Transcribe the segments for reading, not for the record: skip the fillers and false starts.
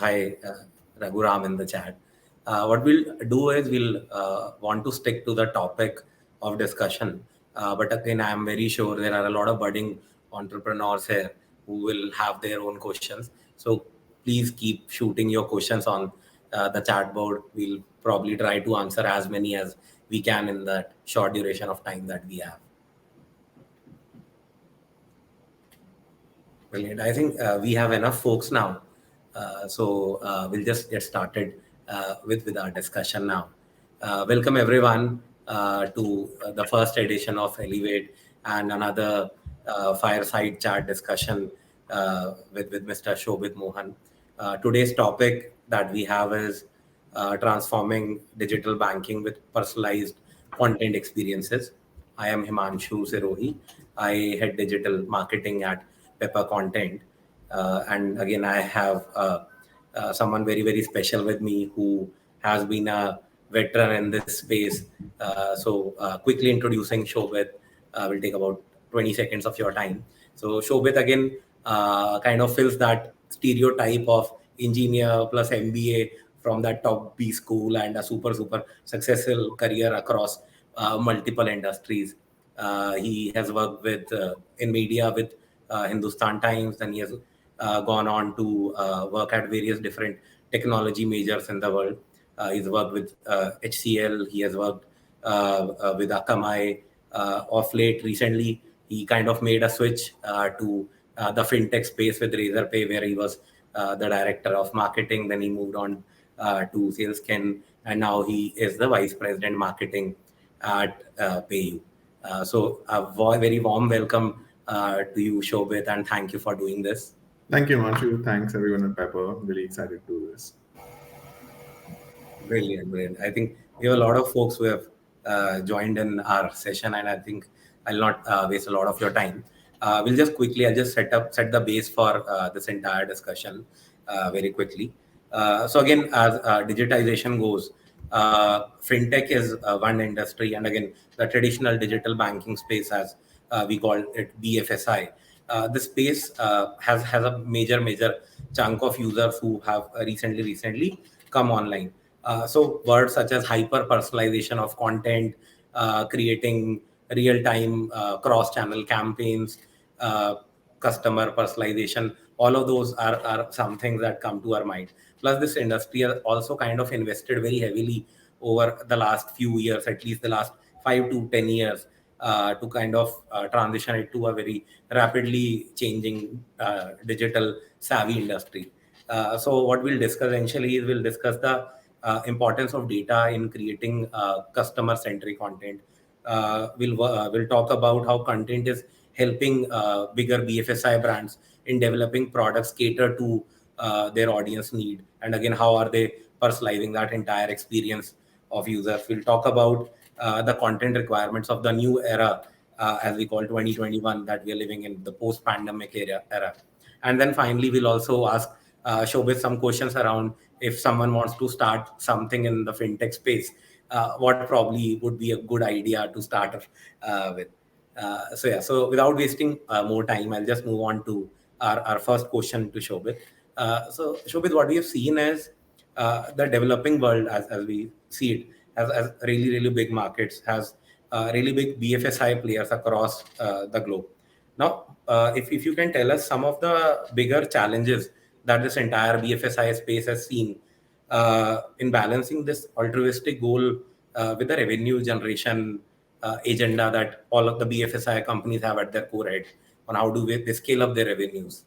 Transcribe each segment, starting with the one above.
hi, Raghuram in the chat. What we'll do is we'll want to stick to the topic of discussion. But again, I'm very sure there are a lot of budding entrepreneurs here who will have their own questions. So please keep shooting your questions on the chat board. We'll probably try to answer as many as we can in that short duration of time that we have. Brilliant. I think we have enough folks now. So we'll just get started with our discussion now. Welcome everyone to the first edition of Elevate and another fireside chat discussion with Mr. Shobhit Mohan. Today's topic that we have is transforming digital banking with personalized content experiences. I am Himanshu Sirohi. I head digital marketing at Pepper Content. And again, I have someone very, very special with me who has been a veteran in this space. So quickly introducing Shobhit will take about 20 seconds of your time. So Shobhit again kind of fills that stereotype of engineer plus MBA from that top B school and a super, super successful career across multiple industries. He has worked with in media with Hindustan Times, and he has gone on to work at various different technology majors in the world. He's worked with HCL. He has worked with Akamai. Of late, recently, he kind of made a switch to the fintech space with Razorpay, where he was the director of marketing. Then he moved on to Saleskin, and now he is the vice president marketing at PayU. So a very warm welcome to you, Shobhit, and thank you for doing this. Thank you, Manshu. Thanks, everyone at Pepper. Really excited to do this. Brilliant, brilliant. I think we have a lot of folks who have joined in our session, and I think I'll not waste a lot of your time. I'll just set the base for this entire discussion very quickly. So again, as digitization goes, fintech is one industry, and again, the traditional digital banking space, as we call it, BFSI. The space has a major chunk of users who have recently come online. So words such as hyper personalization of content, creating real time cross channel campaigns, uh, customer personalization, all of those are some things that come to our mind. Plus, this industry has also kind of invested very heavily over the last few years, at least the last 5 to 10 years, to kind of transition it to a very rapidly changing digital savvy industry. So what we'll discuss essentially is we'll discuss the importance of data in creating customer centric content. We'll talk about how content is helping bigger BFSI brands in developing products cater to their audience need, and again how are they personalizing that entire experience of users. We'll talk about the content requirements of the new era, as we call 2021, that we are living in, the post pandemic era. And then finally we'll also ask Shobhit some questions around if someone wants to start something in the fintech space, what probably would be a good idea to start with. So without wasting more time, I'll just move on to our first question to Shobhit. So Shobhit, what we have seen is the developing world, as we see it, has really big markets, has really big BFSI players across the globe. Now, if you can tell us some of the bigger challenges that this entire BFSI space has seen in balancing this altruistic goal with the revenue generation agenda that all of the BFSI companies have at their core head, on how do they scale up their revenues.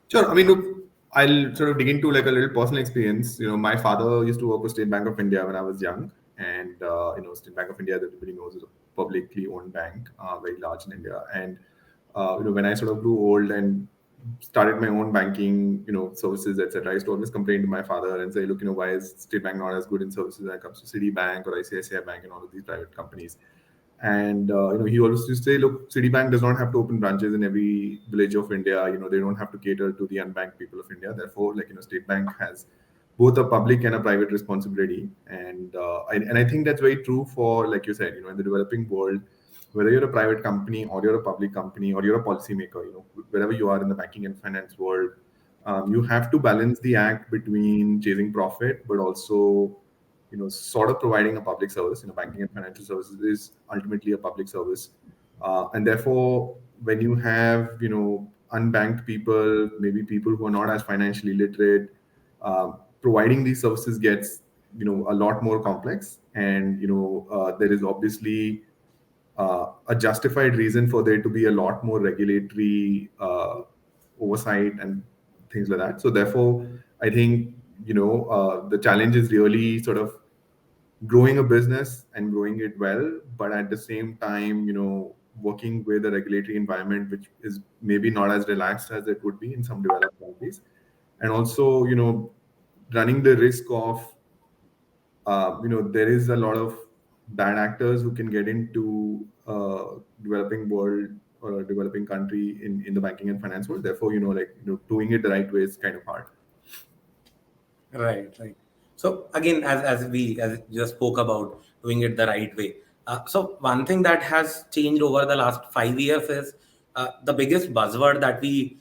Sure. I mean, look, I'll sort of dig into like a little personal experience. My father used to work for State Bank of India when I was young, and State Bank of India, that everybody knows, is a publicly owned bank, very large in India. And when I sort of grew old and started my own banking, services, etc., I used to always complain to my father and say, look, why is State Bank not as good in services when it comes to Citibank or ICICI Bank and all of these private companies? And he always used to say, look, Citibank does not have to open branches in every village of India. They don't have to cater to the unbanked people of India. Therefore, State Bank has both a public and a private responsibility. And I think that's very true for, like you said, in the developing world, whether you're a private company or you're a public company or you're a policymaker, wherever you are in the banking and finance world, you have to balance the act between chasing profit, but also, sort of providing a public service. Banking and financial services is ultimately a public service. And therefore, when you have, unbanked people, maybe people who are not as financially literate, providing these services gets, a lot more complex. And, there is obviously a justified reason for there to be a lot more regulatory oversight and things like that. So therefore, I think, the challenge is really sort of growing a business and growing it well, but at the same time, working with a regulatory environment which is maybe not as relaxed as it would be in some developed countries, and also, running the risk of, there is a lot of bad actors who can get into developing world or a developing country in the banking and finance world. Therefore, doing it the right way is kind of hard. Right, right. So again, as you just spoke about doing it the right way. So one thing that has changed over the last 5 years is the biggest buzzword that we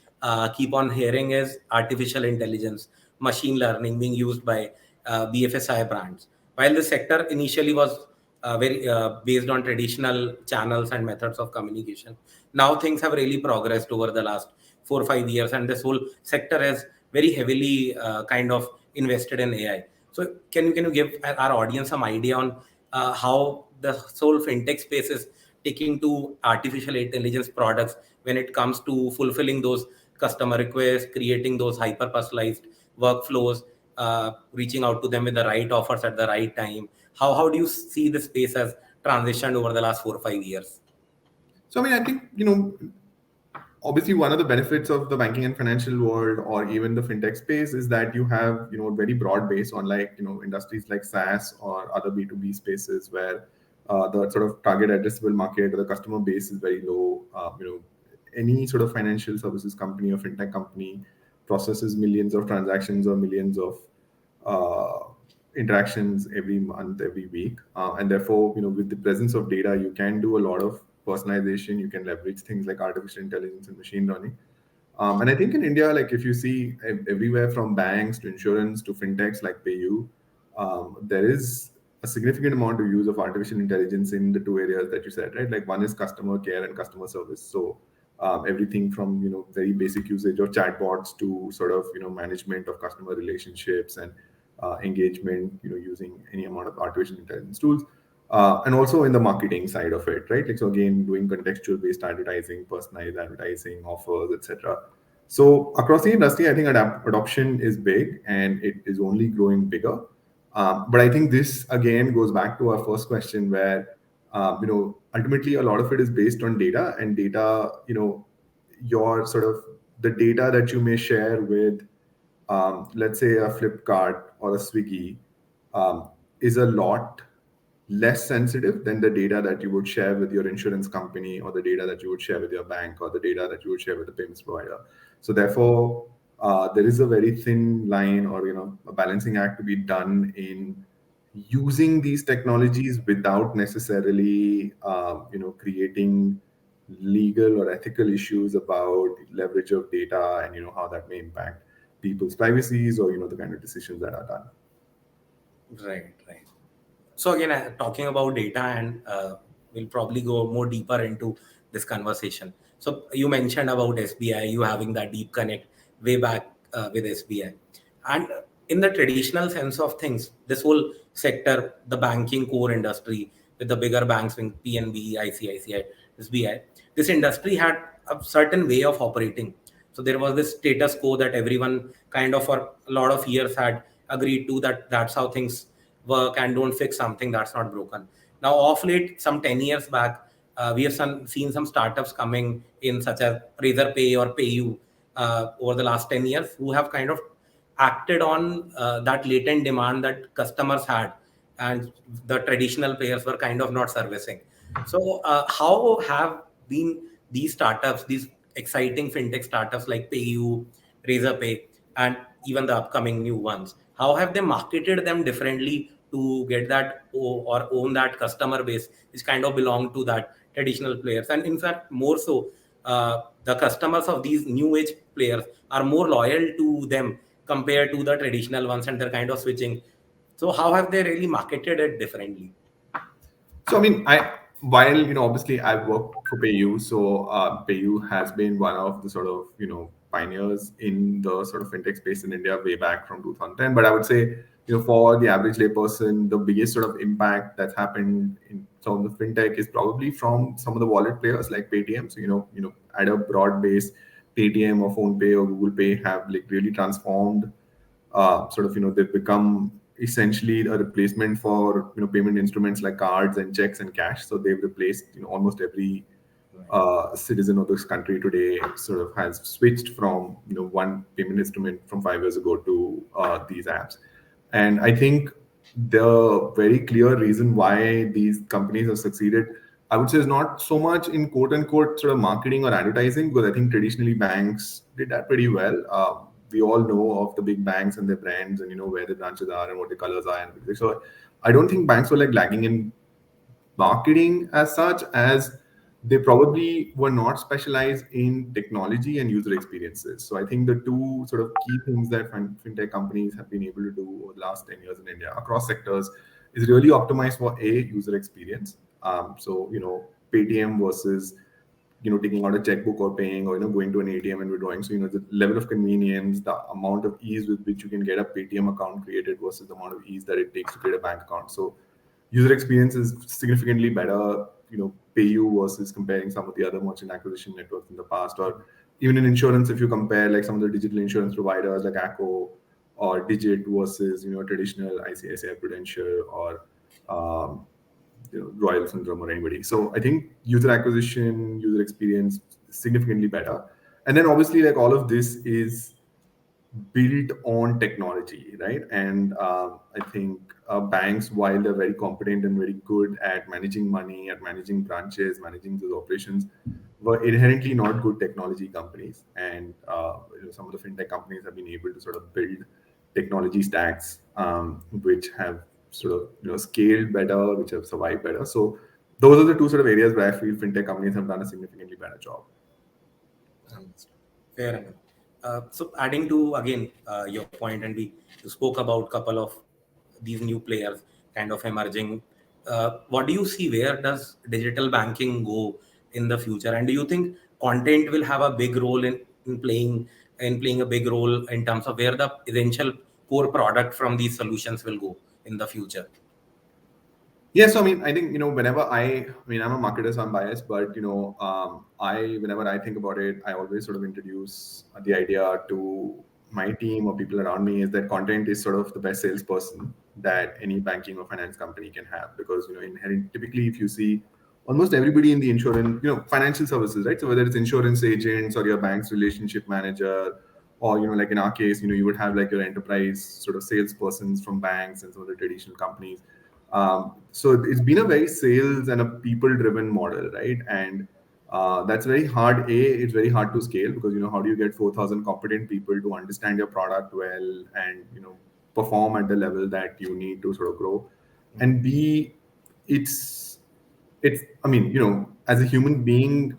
keep on hearing is artificial intelligence, machine learning being used by BFSI brands. While the sector initially was very based on traditional channels and methods of communication, now things have really progressed over the last 4 or 5 years, and this whole sector is very heavily kind of invested in AI. So can you give our audience some idea on how the whole fintech space is taking to artificial intelligence products when it comes to fulfilling those customer requests, creating those hyper personalized workflows, reaching out to them with the right offers at the right time? How do you see the space has transitioned over the last 4 or 5 years? So, I mean, I think, obviously one of the benefits of the banking and financial world or even the fintech space is that you have, a very broad base on, like, industries like SaaS or other B2B spaces where the sort of target addressable market or the customer base is very low. Any sort of financial services company or fintech company processes millions of transactions or millions of interactions every month, every week. And therefore, with the presence of data, you can do a lot of personalization. You can leverage things like artificial intelligence and machine learning. And I think in India, like if you see everywhere from banks to insurance to fintechs like PayU, there is a significant amount of use of artificial intelligence in the two areas that you said, right? Like one is customer care and customer service. So everything from very basic usage of chatbots to sort of management of customer relationships and engagement, using any amount of artificial intelligence tools. And also in the marketing side of it, right? Like, so again, doing contextual based advertising, personalized advertising, offers, etc. So across the industry, I think adoption is big and it is only growing bigger. But I think this again goes back to our first question where, ultimately a lot of it is based on data, and data, your sort of the data that you may share with, let's say a Flipkart or a Swiggy, is a lot less sensitive than the data that you would share with your insurance company or the data that you would share with your bank or the data that you would share with the payments provider. So therefore, there is a very thin line or a balancing act to be done in using these technologies without necessarily creating legal or ethical issues about leverage of data and how that may impact people's privacies or the kind of decisions that are done. Right, right. So again, talking about data, and we'll probably go more deeper into this conversation. So you mentioned about SBI, you having that deep connect way back with SBI, and in the traditional sense of things, this whole sector, the banking core industry with the bigger banks, like PNB, ICICI, SBI, this industry had a certain way of operating. So there was this status quo that everyone kind of for a lot of years had agreed to, that that's how things work, and don't fix something that's not broken. Now, off late, some 10 years back, we have seen some startups coming in, such as Razorpay or PayU, over the last 10 years, who have kind of acted on that latent demand that customers had, and the traditional players were kind of not servicing. So, how have been these startups, these exciting fintech startups like PayU, Razorpay, and even the upcoming new ones, how have they marketed them differently to get that or own that customer base which kind of belong to that traditional players? And in fact, more so, the customers of these new age players are more loyal to them compared to the traditional ones, and they're kind of switching. So how have they really marketed it differently? So I mean, while obviously I've worked for PayU, so PayU has been one of the sort of pioneers in the sort of fintech space in India way back from 2010. But I would say for the average layperson, the biggest sort of impact that's happened in some of the fintech is probably from some of the wallet players like Paytm. So at a broad base, Paytm or PhonePe or Google Pay have like really transformed sort of they've become essentially a replacement for payment instruments like cards and checks and cash. So they've replaced almost every citizen of this country today sort of has switched from one payment instrument from 5 years ago to these apps. And I think the very clear reason why these companies have succeeded, I would say, is not so much in quote unquote sort of marketing or advertising, because I think traditionally banks did that pretty well. We all know of the big banks and their brands and where the branches are and what the colors are and everything. So I don't think banks were like lagging in marketing as such, as they probably were not specialized in technology and user experiences. So I think the two sort of key things that fintech companies have been able to do over the last 10 years in India across sectors is really optimize for a user experience. So Paytm versus taking out a checkbook or paying, or going to an ATM and withdrawing. So the level of convenience, the amount of ease with which you can get a Paytm account created versus the amount of ease that it takes to create a bank account. So user experience is significantly better, PayU versus comparing some of the other merchant acquisition networks in the past. Or even in insurance, if you compare like some of the digital insurance providers like Acko or Digit versus traditional ICICI Prudential or Royal Syndrome or anybody. So I think user acquisition, user experience significantly better. And then obviously like all of this is built on technology, right? And I think banks, while they're very competent and very good at managing money, at managing branches, managing those operations, were inherently not good technology companies. And some of the fintech companies have been able to sort of build technology stacks which have sort of scaled better, which have survived better. So those are the two sort of areas where I feel fintech companies have done a significantly better job. Fair enough. So adding to again your point, and you spoke about couple of these new players kind of emerging. What do you see? Where does digital banking go in the future? And do you think content will have a big role in playing a big role in terms of where the essential core product from these solutions will go in the future? Yeah, so I mean, I think whenever I'm a marketer, so I'm biased, but whenever I think about it, I always sort of introduce the idea to my team or people around me is that content is sort of the best salesperson that any banking or finance company can have, because inherent typically if you see almost everybody in the insurance, financial services, right? So whether it's insurance agents or your bank's relationship manager, or like in our case, you would have like your enterprise sort of salespersons from banks and some of the traditional companies. So it's been a very sales and a people-driven model, right? And that's very hard. It's very hard to scale, because how do you get 4,000 competent people to understand your product well and perform at the level that you need to sort of grow? And B, it's I mean as a human being,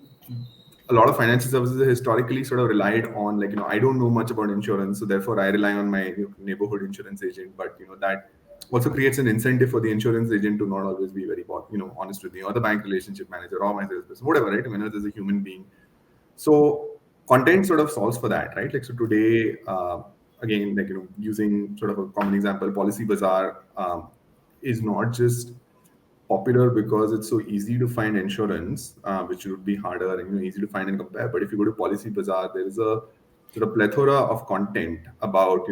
a lot of financial services have historically sort of relied on like I don't know much about insurance, so therefore I rely on my neighborhood insurance agent. But that also creates an incentive for the insurance agent to not always be very honest with me, or the bank relationship manager, or my salesperson, whatever, right? I mean, as a human being. So content sort of solves for that, right? Like, so today, again, like using sort of a common example, Policy Bazaar is not just popular because it's so easy to find insurance, which would be harder and easy to find and compare. But if you go to Policy Bazaar, there is a sort of plethora of content about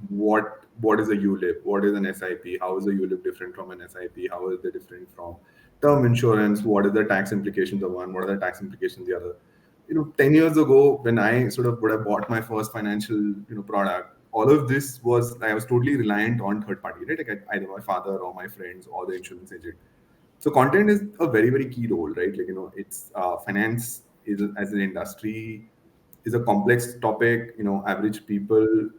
what is a ULIP, what is an SIP, how is a ULIP different from an SIP, how is it different from term insurance, what are the tax implications of one, what are the tax implications of the other. 10 years ago, when I sort of would have bought my first financial product, all of this I was totally reliant on third party, right? Like either my father or my friends or the insurance agent. So content is a very, very key role, right? Like, it's finance is as an industry is a complex topic. Average people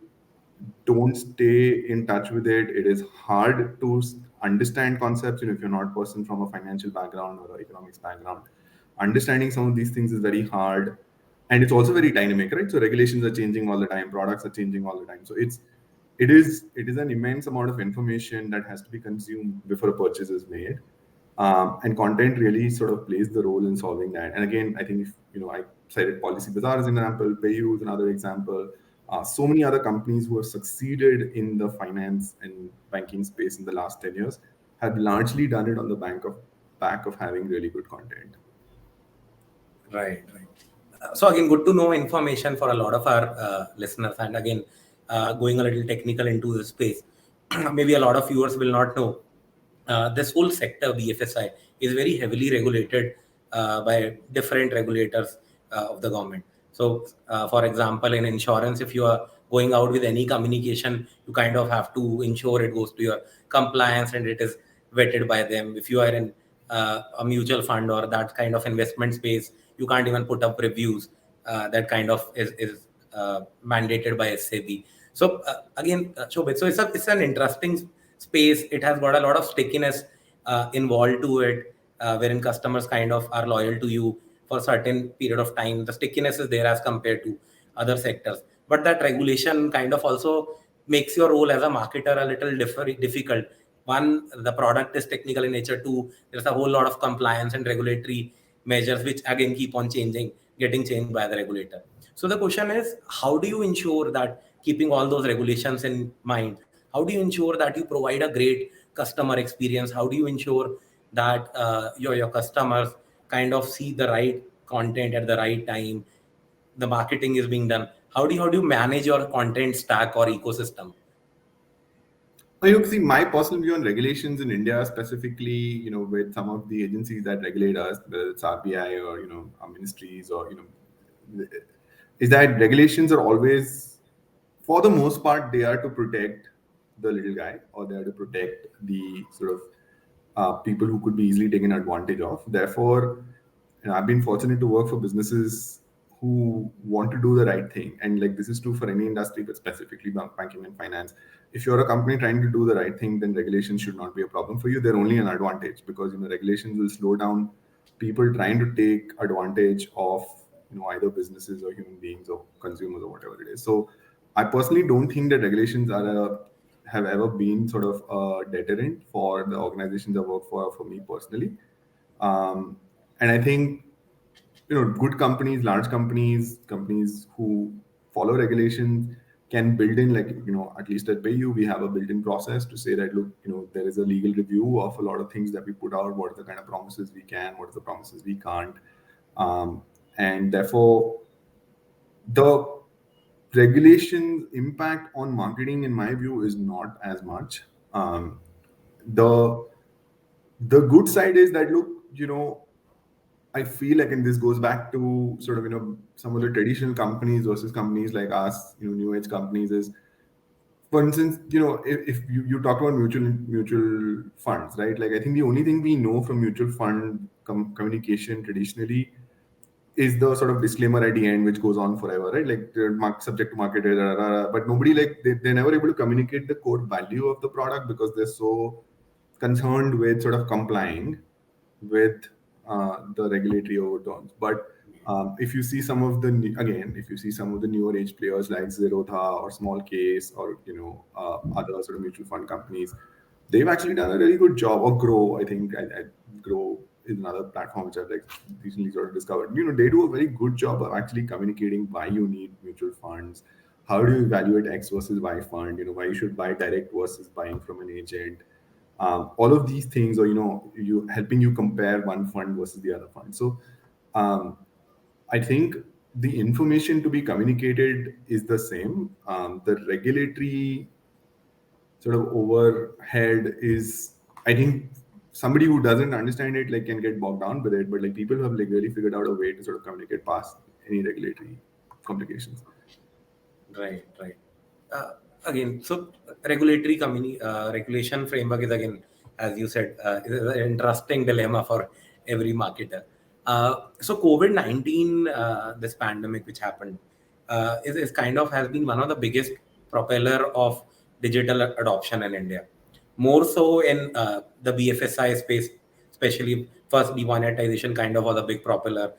don't stay in touch with it. It is hard to understand concepts. If you're not a person from a financial background or an economics background, understanding some of these things is very hard. and it's also very dynamic, right? So regulations are changing all the time, products are changing all the time. So it is an immense amount of information that has to be consumed before a purchase is made. And content really sort of plays the role in solving that. And again, I think I cited Policy Bazaar as an example, PayU is another example. So many other companies who have succeeded in the finance and banking space in the last 10 years have largely done it on the back of having really good content. Right. So again, good to know information for a lot of our listeners. And again, going a little technical into this space, maybe a lot of viewers will not know. This whole sector, BFSI, is very heavily regulated by different regulators of the government. So, for example, in insurance, if you are going out with any communication, you kind of have to ensure it goes to your compliance and it is vetted by them. If you are in a mutual fund or that kind of investment space, you can't even put up reviews. That kind of is mandated by SEBI. So again, Shobhit, so it's an interesting space. It has got a lot of stickiness involved to it, wherein customers kind of are loyal to you for a certain period of time. The stickiness is there as compared to other sectors, but that regulation kind of also makes your role as a marketer a little difficult. One, the product is technical in nature. Two, there's a whole lot of compliance and regulatory measures which again keep on getting changed by the regulator. So the question is, how do you ensure that, keeping all those regulations in mind, how do you ensure that you provide a great customer experience? How do you ensure that your customers kind of see the right content at the right time? The marketing is being done. How do you manage your content stack or ecosystem? See, my personal view on regulations in India, specifically, with some of the agencies that regulate us, whether it's RBI or our ministries, or is that regulations are always, for the most part, they are to protect the little guy, or they are to protect the sort of people who could be easily taken advantage of. Therefore, I've been fortunate to work for businesses who want to do the right thing, and like this is true for any industry, but specifically banking and finance. If you're a company trying to do the right thing, then regulations should not be a problem for you. They're only an advantage, because regulations will slow down people trying to take advantage of either businesses or human beings or consumers or whatever it is. So I personally don't think that regulations have ever been sort of a deterrent for the organizations I work for me personally. And I think good companies, large companies who follow regulations can build in, like, at least at PayU, we have a built-in process to say that, look, there is a legal review of a lot of things that we put out. What are the kind of promises we can, what are the promises we can't. And therefore, the regulations impact on marketing, in my view, is not as much. The good side is that, look, I feel like, and this goes back to sort of some of the traditional companies versus companies like us, new age companies, is, for instance, if you talk about mutual funds, right? Like, I think the only thing we know from mutual fund communication traditionally is the sort of disclaimer at the end, which goes on forever, right? Like, they're subject to market, but nobody, like, they're never able to communicate the core value of the product, because they're so concerned with sort of complying with the regulatory overtones. But if you see some of the newer age players like Zerodha or Small Case, or other sort of mutual fund companies, they've actually done a really good job. Or Grow, I think, Grow is another platform which I've like recently sort of discovered. They do a very good job of actually communicating why you need mutual funds, how do you evaluate X versus Y fund, why you should buy direct versus buying from an agent. All of these things, or you helping you compare one fund versus the other fund. So I think the information to be communicated is the same. The regulatory sort of overhead is, I think, somebody who doesn't understand it, like, can get bogged down with it, but like people who have like really figured out a way to sort of communicate past any regulatory complications. Right. Again, so regulation framework is, again, as you said, is an interesting dilemma for every marketer. So COVID-19, this pandemic which happened, is kind of has been one of the biggest propeller of digital adoption in India. More so in the BFSI space, especially first demonetization kind of was a big propeller.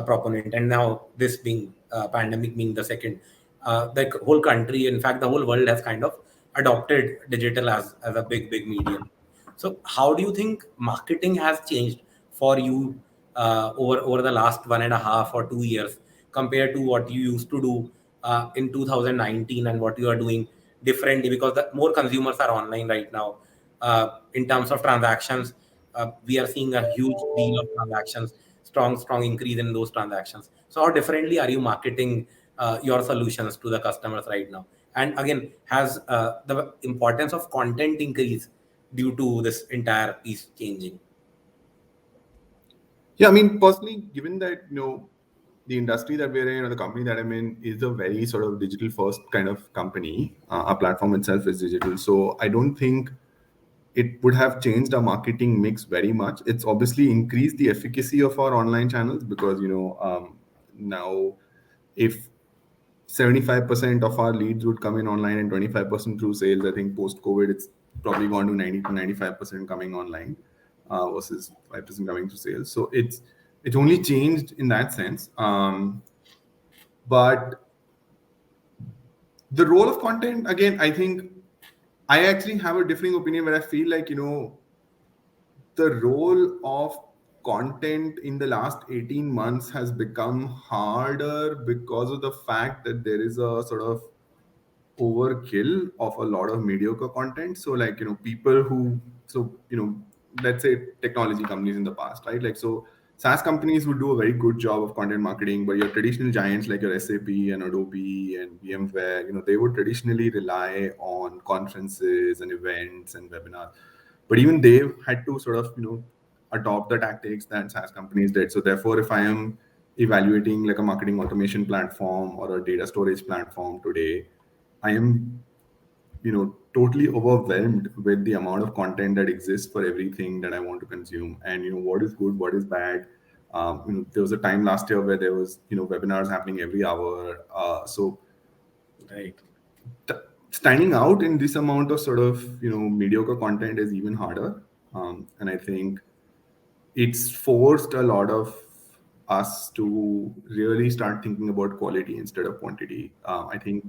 proponent, and now this being pandemic being the second, the whole country, in fact, the whole world has kind of adopted digital as a big medium. So how do you think marketing has changed for you over the last 1.5 or 2 years compared to what you used to do in 2019 and what you are doing differently? Because the more consumers are online right now, in terms of transactions, we are seeing a huge deal of transactions, strong increase in those transactions. So how differently are you marketing your solutions to the customers right now? And again, has the importance of content increased due to this entire piece changing? Yeah, I mean, personally, given that, the industry that we're in or the company that I'm in is a very sort of digital first kind of company, our platform itself is digital. So I don't think it would have changed our marketing mix very much. It's obviously increased the efficacy of our online channels because, now if 75% of our leads would come in online and 25% through sales, I think post COVID, it's probably gone to 90 to 95% coming online versus 5% coming through sales. So it's only changed in that sense. But the role of content, again, I think I actually have a differing opinion where I feel like, the role of content in the last 18 months has become harder because of the fact that there is a sort of overkill of a lot of mediocre content. So like, people who, so, let's say technology companies in the past, right? Like, so SaaS companies would do a very good job of content marketing, but your traditional giants like your SAP and Adobe and VMware, they would traditionally rely on conferences and events and webinars. But even they had to sort of, adopt the tactics that SaaS companies did. So therefore, if I am evaluating like a marketing automation platform or a data storage platform today, I am, totally overwhelmed with the amount of content that exists for everything that I want to consume. And, what is good, what is bad. There was a time last year where there was, webinars happening every hour. So Right. Standing out in this amount of sort of, mediocre content is even harder. And I think it's forced a lot of us to really start thinking about quality instead of quantity. I think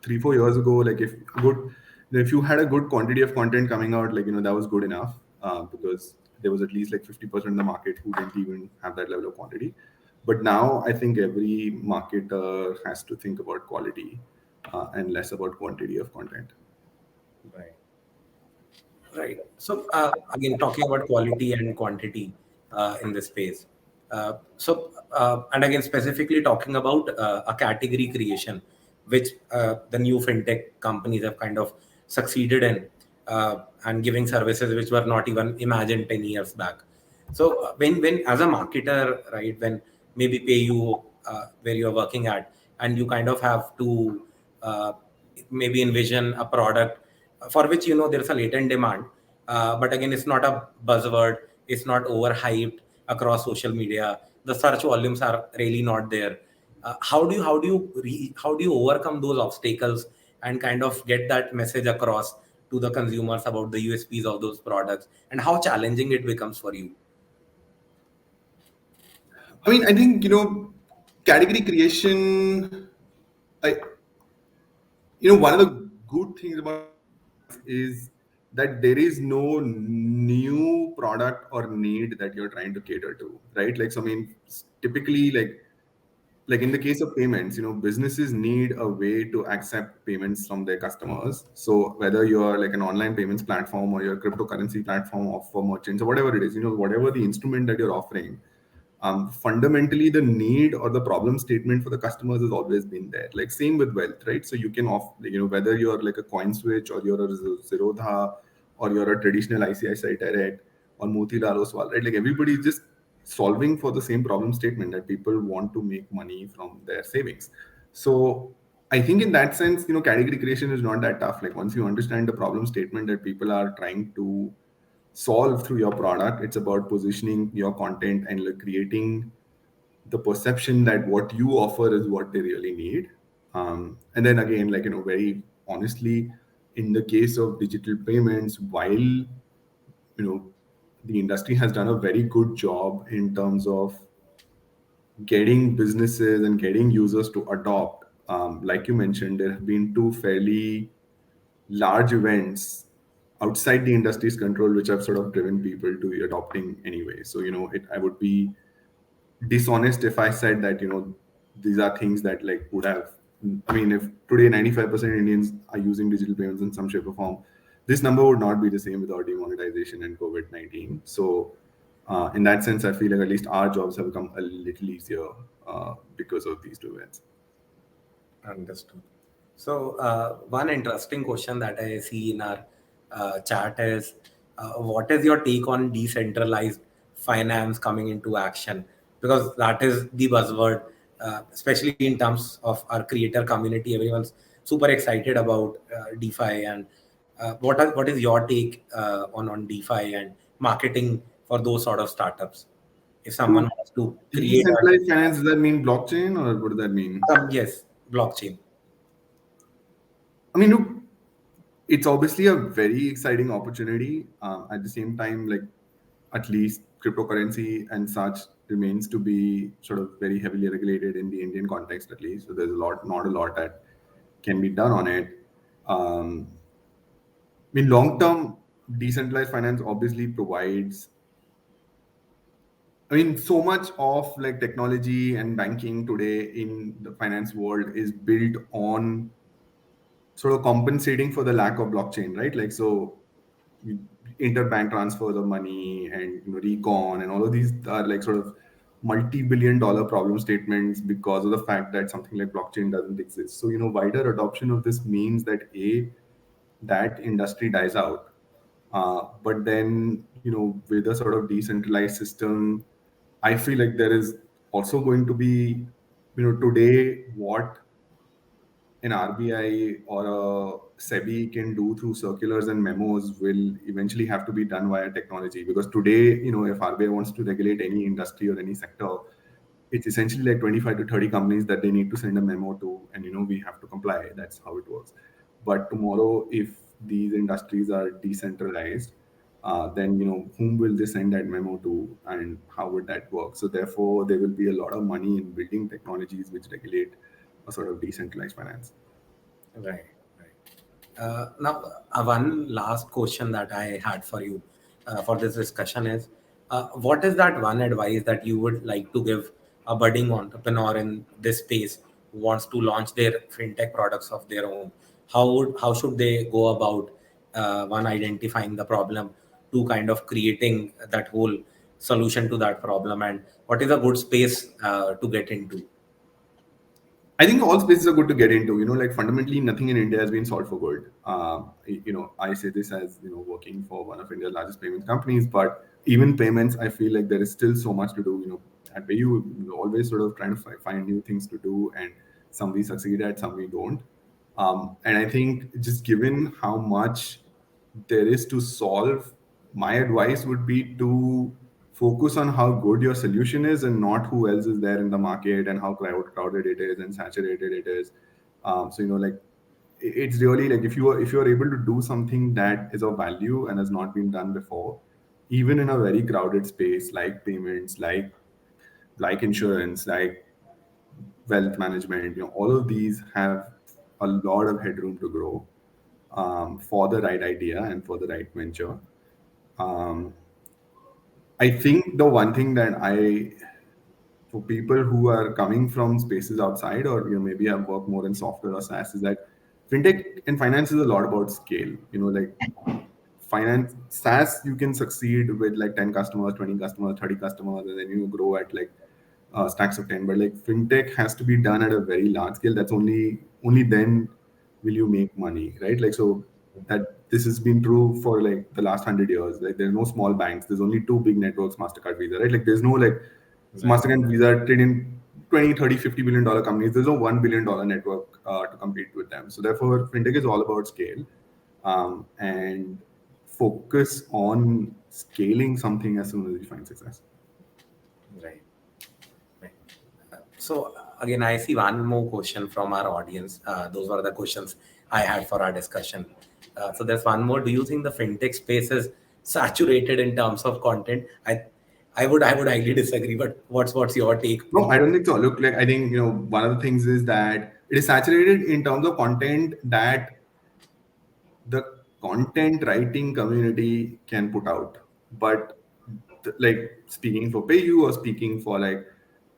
3-4 years ago, like if you had a good quantity of content coming out, like, that was good enough because there was at least like 50% of the market who didn't even have that level of quantity. But now I think every marketer has to think about quality and less about quantity of content. Right. Right. So again, talking about quality and quantity in this space. And again, specifically talking about a category creation, which the new fintech companies have kind of succeeded in, and giving services which were not even imagined 10 years back. So when as a marketer, right, when maybe PayU, where you're working at, and you kind of have to maybe envision a product for which there's a latent demand, but again it's not a buzzword, it's not overhyped across social media, the search volumes are really not there. How do you overcome those obstacles and kind of get that message across to the consumers about the USPs of those products, and how challenging it becomes for you? I mean, I think, category creation, one of the good things about is that there is no new product or need that you're trying to cater to, right? Like, so I mean, typically, like in the case of payments, businesses need a way to accept payments from their customers. So whether you're like an online payments platform or your cryptocurrency platform or for merchants or whatever it is, whatever the instrument that you're offering, fundamentally the need or the problem statement for the customers has always been there. Like same with wealth, right? So you can whether you're like a CoinSwitch or you're a Zerodha or you're a traditional ICICI Direct or Motilal Oswal, right? Like everybody is just solving for the same problem statement that people want to make money from their savings. So I think in that sense, category creation is not that tough. Like once you understand the problem statement that people are trying to solve through your product, it's about positioning your content and like creating the perception that what you offer is what they really need. And then again, like, very honestly, in the case of digital payments, while, the industry has done a very good job in terms of getting businesses and getting users to adopt, like you mentioned, there have been two fairly large events outside the industry's control which have sort of driven people to adopting anyway. So, I would be dishonest if I said that, these are things that like would have, I mean, if today 95% Indians are using digital payments in some shape or form, this number would not be the same without demonetization and COVID-19. So, in that sense, I feel like at least our jobs have become a little easier because of these two events. Understood. So, one interesting question that I see in our chat is, what is your take on decentralized finance coming into action? Because that is the buzzword, especially in terms of our creator community. Everyone's super excited about DeFi, and what is your take on DeFi and marketing for those sort of startups? If someone So, wants to create decentralized finance, does that mean blockchain or what does that mean? yes, blockchain. I mean, look, it's obviously a very exciting opportunity. At the same time, like at least cryptocurrency and such remains to be sort of very heavily regulated in the Indian context, at least. So there's not a lot that can be done on it. I mean, long term, decentralized finance obviously provides. I mean, so much of like technology and banking today in the finance world is built on sort of compensating for the lack of blockchain, right? Like, so interbank transfers of money and recon and all of these are like sort of multi-billion-dollar problem statements because of the fact that something like blockchain doesn't exist. So wider adoption of this means that that industry dies out, but then with a sort of decentralized system, I feel like there is also going to be today what an RBI or a SEBI can do through circulars and memos will eventually have to be done via technology. Because today, if RBI wants to regulate any industry or any sector, it's essentially like 25 to 30 companies that they need to send a memo to, and we have to comply. That's how it works. But tomorrow, if these industries are decentralized, then whom will they send that memo to, and how would that work? So therefore, there will be a lot of money in building technologies which regulate a sort of decentralized finance. Right, right. Now, one last question that I had for you for this discussion is, what is that one advice that you would like to give a budding entrepreneur in this space who wants to launch their fintech products of their own? How should they go about one identifying the problem, to kind of creating that whole solution to that problem, and what is a good space to get into? I think all spaces are good to get into. Like fundamentally, nothing in India has been solved for good. I say this as working for one of India's largest payments companies, but even payments, I feel like there is still so much to do. At Payu, always sort of trying to find new things to do, and some we succeed at, some we don't. And I think just given how much there is to solve, my advice would be to focus on how good your solution is and not who else is there in the market and how crowded it is and saturated it is. So like it's really like if you are able to do something that is of value and has not been done before, even in a very crowded space like payments, like insurance, like wealth management, all of these have a lot of headroom to grow for the right idea and for the right venture. Um, I think the one thing that for people who are coming from spaces outside, or maybe have worked more in software or SaaS, is that fintech and finance is a lot about scale. Like finance, SaaS, you can succeed with like 10 customers, 20 customers, 30 customers, and then you grow at like stacks of 10. But like fintech has to be done at a very large scale. That's only then will you make money, right? Like, so that this has been true for like the last 100 years. Like there's no small banks. There's only two big networks, MasterCard, Visa, right? Like there's no like MasterCard and Visa trade in 20, 30, $50 billion companies. There's no $1 billion network to compete with them. So therefore, fintech is all about scale, and focus on scaling something as soon as you find success. Right. Right. So again, I see one more question from our audience. Those were the questions I had for our discussion. So there's one more. Do you think the fintech space is saturated in terms of content? I would highly disagree. But what's your take? No, I don't think so. Look, like I think one of the things is that it is saturated in terms of content that the content writing community can put out. But like speaking for PayU or speaking for like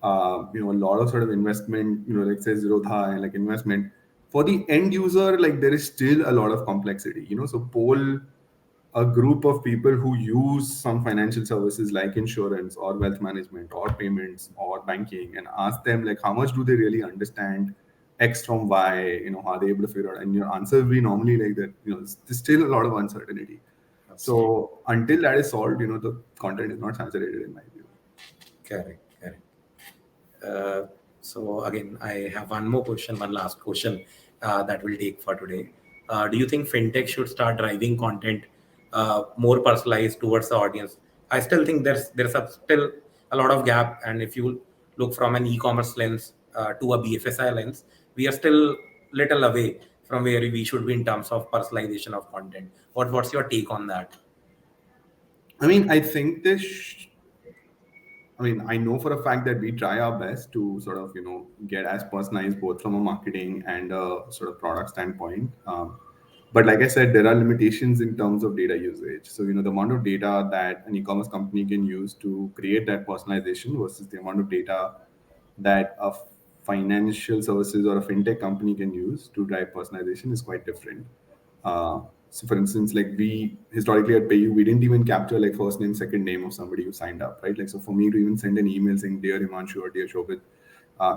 a lot of sort of investment, like say Zerodha and like investment for the end user, like there is still a lot of complexity. So poll a group of people who use some financial services like insurance or wealth management or payments or banking and ask them like how much do they really understand X from Y, are they able to figure out? And your answer will be normally like that, there's still a lot of uncertainty. So until that is solved, the content is not saturated in my view. Correct. So again, I have one last question that we'll take for today. Do you think fintech should start driving content more personalized towards the audience? I still think still a lot of gap, and if you look from an e-commerce lens to a BFSI lens, we are still little away from where we should be in terms of personalization of content. What's your take on that? I mean, I think I know for a fact that we try our best to sort of, get as personalized both from a marketing and a sort of product standpoint. But like I said, there are limitations in terms of data usage. So, the amount of data that an e-commerce company can use to create that personalization versus the amount of data that a financial services or a fintech company can use to drive personalization is quite different. So for instance, like we historically at PayU, we didn't even capture like first name, second name of somebody who signed up, right? Like, so for me to even send an email saying dear Himanshu or dear Shobit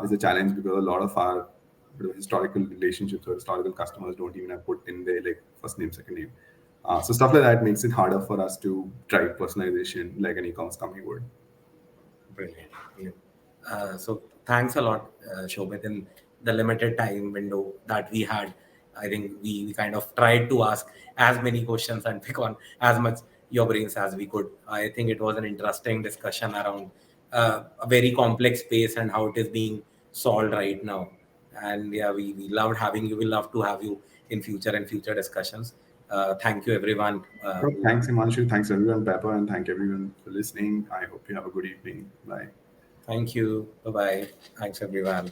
is a challenge because a lot of our historical relationships or historical customers don't even have put in their like first name, second name. So stuff like that makes it harder for us to drive personalization like an e-commerce company would. Brilliant. So thanks a lot, Shobit. In the limited time window that we had, I think we kind of tried to ask as many questions and pick on as much your brains as we could. I think it was an interesting discussion around a very complex space and how it is being solved right now. And yeah, we loved having you. We love to have you in future discussions. Thank you, everyone. Thanks, Himanshu. Thanks, everyone, Pepper, and thank everyone for listening. I hope you have a good evening. Bye. Thank you. Bye-bye. Thanks, everyone.